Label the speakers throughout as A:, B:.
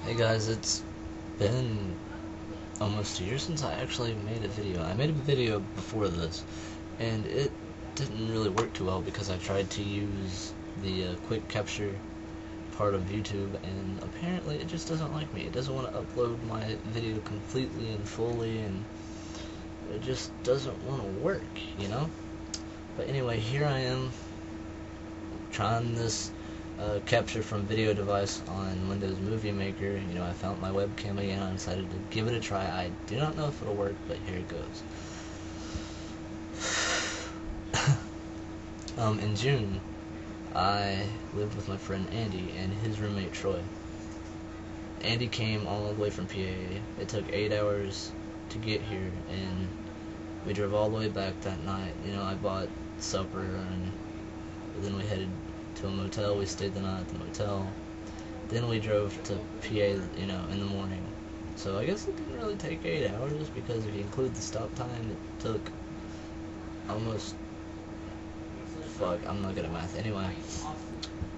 A: Hey guys, it's been almost a year since I actually made a video. I made a video before this, and it didn't really work too well because I tried to use the quick capture part of YouTube, and apparently it just doesn't like me. It doesn't want to upload my video completely and fully, and it just doesn't want to work, you know? But anyway, here I am trying this capture from video device on Windows Movie Maker. You know, I found my webcam again. I decided to give it a try. I do not know if it'll work, but here it goes. In June, I lived with my friend Andy and his roommate Troy. Andy came all the way from PA. It took 8 hours to get here, and we drove all the way back that night. You know, I bought supper, and then we headed to a motel. We stayed the night at the motel. Then we drove to PA, you know, in the morning. So I guess it didn't really take 8 hours, because if you include the stop time, it took almost, I'm not good at math. Anyway,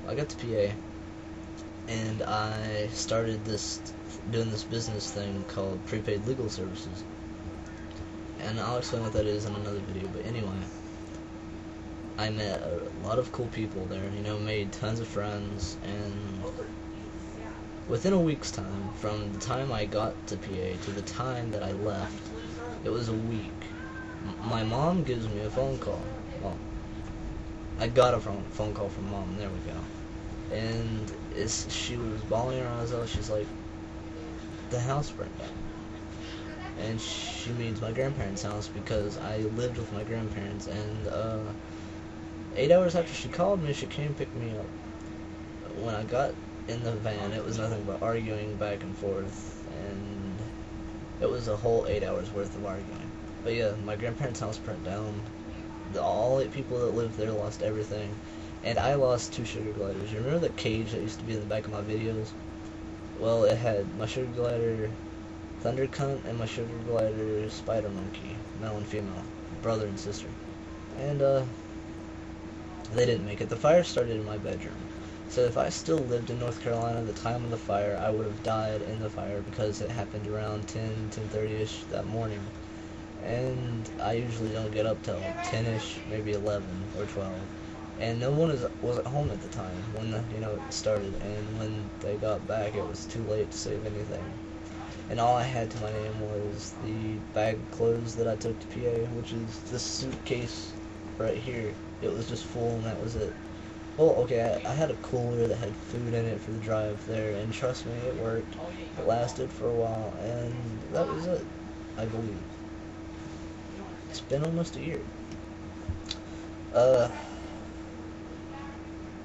A: I got to PA, and I started doing this business thing called prepaid legal services. And I'll explain what that is in another video, but anyway, I met a lot of cool people there, you know, made tons of friends, and within a week's time, from the time I got to PA to the time that I left, it was a week. My mom gives me a phone call. Well, I got a phone call from Mom, there we go. And she was bawling her eyes out. She's like, the house burned down. And she means my grandparents' house, because I lived with my grandparents, and 8 hours after she called me, she came and picked me up. When I got in the van, it was nothing but arguing back and forth, and it was a whole 8 hours worth of arguing. But yeah, my grandparents' house burnt down. All 8 people that lived there lost everything, and I lost 2 sugar gliders. You remember the cage that used to be in the back of my videos? Well, it had my sugar glider Thunder Cunt and my sugar glider Spider Monkey, male and female, brother and sister. And they didn't make it. The fire started in my bedroom. So if I still lived in North Carolina at the time of the fire, I would have died in the fire, because it happened around 10:30ish that morning. And I usually don't get up till 10ish, maybe 11 or 12. And no one was at home at the time when it started. And when they got back, it was too late to save anything. And all I had to my name was the bag of clothes that I took to PA, which is this suitcase right here. It was just full, and that was it. Well, okay, I had a cooler that had food in it for the drive there, and trust me, it worked. It lasted for a while, and that was it, I believe. It's been almost a year.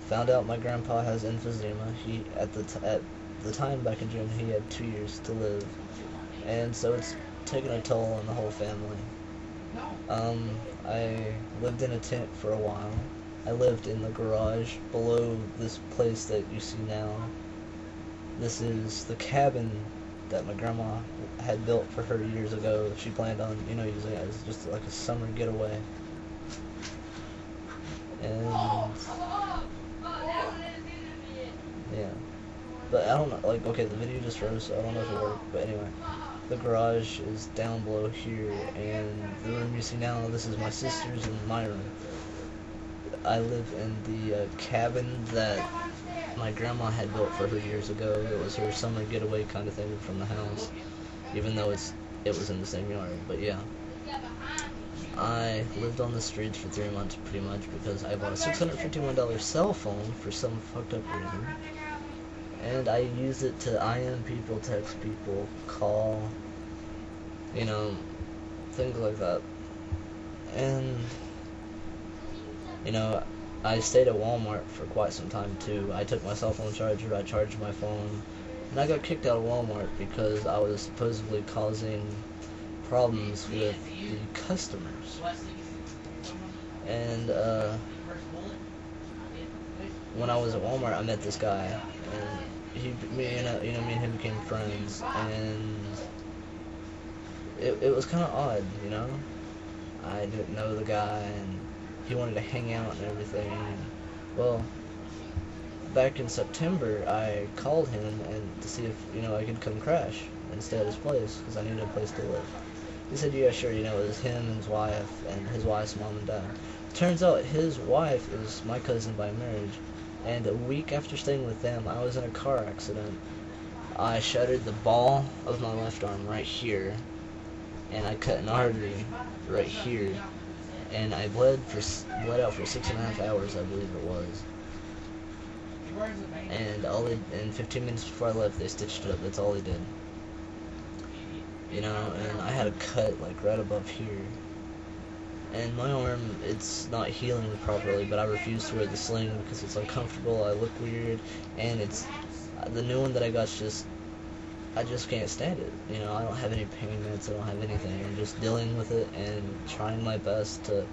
A: Found out my grandpa has emphysema. He, at the time back in June, he had 2 years to live, and so it's taken a toll on the whole family. I lived in a tent for a while. I lived in the garage below this place that you see now. This is the cabin that my grandma had built for her years ago. She planned on, using it as just like a summer getaway. And yeah. But I don't know, okay, the video just froze, so I don't know if it worked, but anyway. The garage is down below here, and the room you see now, this is my sister's and my room. I live in the cabin that my grandma had built for her years ago. It was her summer getaway kind of thing from the house, even though it was in the same yard, but yeah. I lived on the streets for 3 months pretty much, because I bought a $651 cell phone for some fucked up reason. And I use it to IM people, text people, call, things like that. And, I stayed at Walmart for quite some time too. I took my cell phone charger, I charged my phone, and I got kicked out of Walmart because I was supposedly causing problems with the customers. And, when I was at Walmart, I met this guy, and me and him became friends, and it was kind of odd, I didn't know the guy, and he wanted to hang out and everything. Well, back in September, I called him and to see if I could come crash and stay at his place because I needed a place to live. He said, yeah, sure. It was him and his wife and his wife's mom and dad. Turns out his wife is my cousin by marriage, and a week after staying with them, I was in a car accident. I shattered the ball of my left arm right here, and I cut an artery right here, and I bled out for 6.5 hours, I believe it was. And in 15 minutes before I left, they stitched it up. That's all they did. And I had a cut like right above here. And my arm, it's not healing properly, but I refuse to wear the sling because it's uncomfortable, I look weird, and the new one that I got I just can't stand it. I don't have any pain meds, I don't have anything. I'm just dealing with it and trying my best to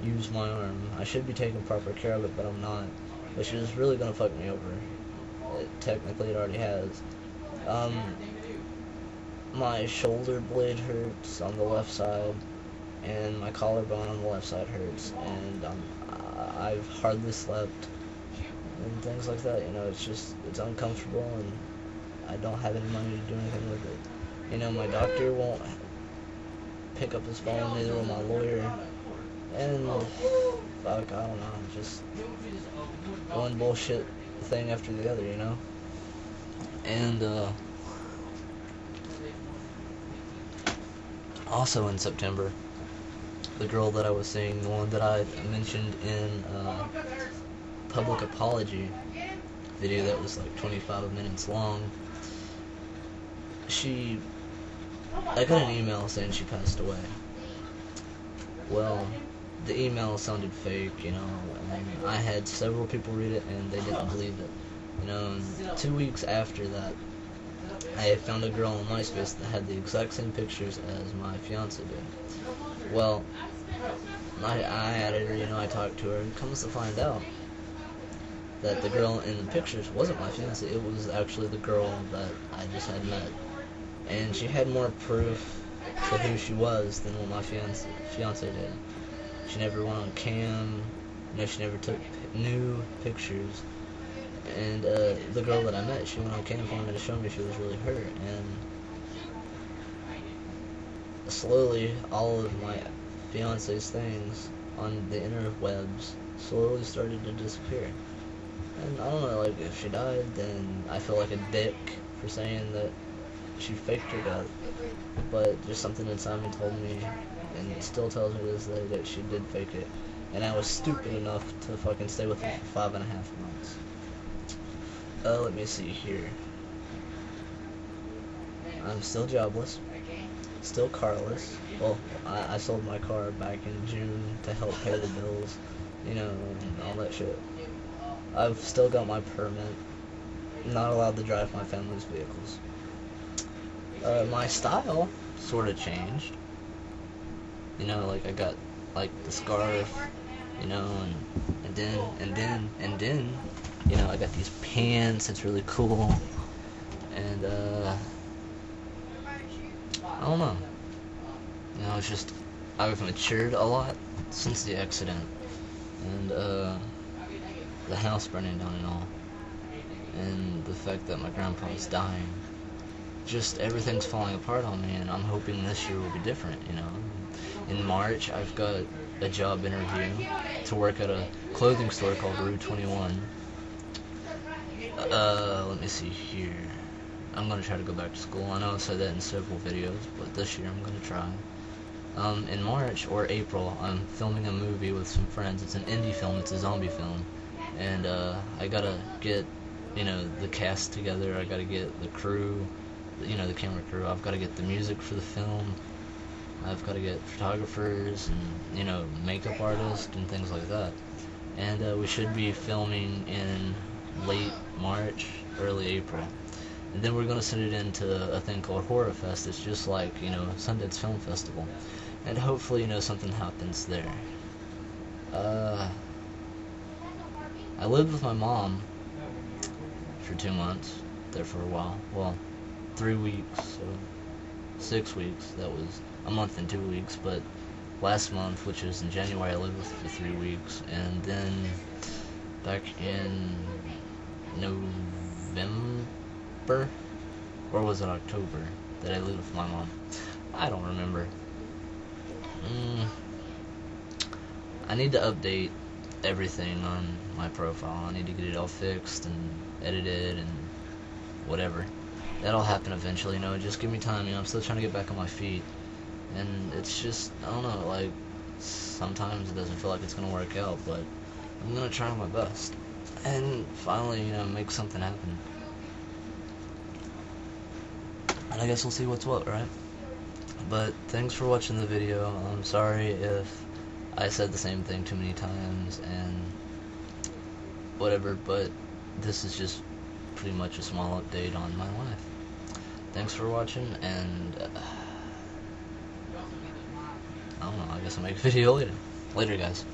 A: use my arm. I should be taking proper care of it, but I'm not, which is really going to fuck me over. Technically, it already has. My shoulder blade hurts on the left side, and my collarbone on the left side hurts, and I've hardly slept, and things like that. It's uncomfortable, and I don't have any money to do anything with it. My doctor won't pick up his phone, neither will my lawyer, and fuck, I don't know, just one bullshit thing after the other, and also in September, the girl that I was seeing, the one that I mentioned in public apology video that was like 25 minutes long, I got an email saying she passed away. Well, the email sounded fake, and I had several people read it and they didn't believe it. And 2 weeks after that, I found a girl on MySpace that had the exact same pictures as my fiance did. Well, I added her, I talked to her, and comes to find out that the girl in the pictures wasn't my fiance. It was actually the girl that I just had met. And she had more proof to who she was than what my fiance did. She never went on cam, she never took new pictures. And the girl that I met, she went on cam for me to show me she was really her. And slowly, all of my fiance's things on the interwebs slowly started to disappear. And I don't know, like, if she died, then I feel like a dick for saying that she faked her death. But just something inside me told me, and it still tells me to this day, that she did fake it. And I was stupid enough to fucking stay with her for 5.5 months. Let me see here. I'm still jobless. Still carless. Well, I sold my car back in June to help pay the bills, and all that shit. I've still got my permit. Not allowed to drive my family's vehicles. My style sort of changed. Like I got like the scarf, and then I got these pants. It's really cool, and I don't know. It's just I've matured a lot since the accident, and the house burning down and all, and the fact that my grandpa is dying. Just everything's falling apart on me, and I'm hoping this year will be different. In March, I've got a job interview to work at a clothing store called Rue 21. Let me see here. I'm gonna try to go back to school. I know I've said that in several videos, but this year I'm gonna try. In March or April, I'm filming a movie with some friends. It's an indie film. It's a zombie film, and I gotta get, the cast together. I gotta get the crew, the camera crew. I've gotta get the music for the film. I've gotta get photographers and makeup artists and things like that. And we should be filming in late March, early April. And then we're gonna send it into a thing called Horror Fest. It's just like, Sundance Film Festival. And hopefully, something happens there. I lived with my mom for 2 months, there for a while. Well, 3 weeks, so 6 weeks. That was a month and 2 weeks, but last month, which was in January, I lived with her for 3 weeks, and then back in November, or was it October that I lived with my mom? I don't remember. I need to update everything on my profile. I need to get it all fixed and edited and whatever. That'll happen eventually, just give me time, I'm still trying to get back on my feet. And it's just, I don't know, like, sometimes it doesn't feel like it's gonna work out, but I'm gonna try my best. And finally, make something happen. And I guess we'll see what's what, right? But thanks for watching the video. I'm sorry if I said the same thing too many times and whatever, but this is just pretty much a small update on my life. Thanks for watching, and I don't know, I guess I'll make a video later. Later, guys.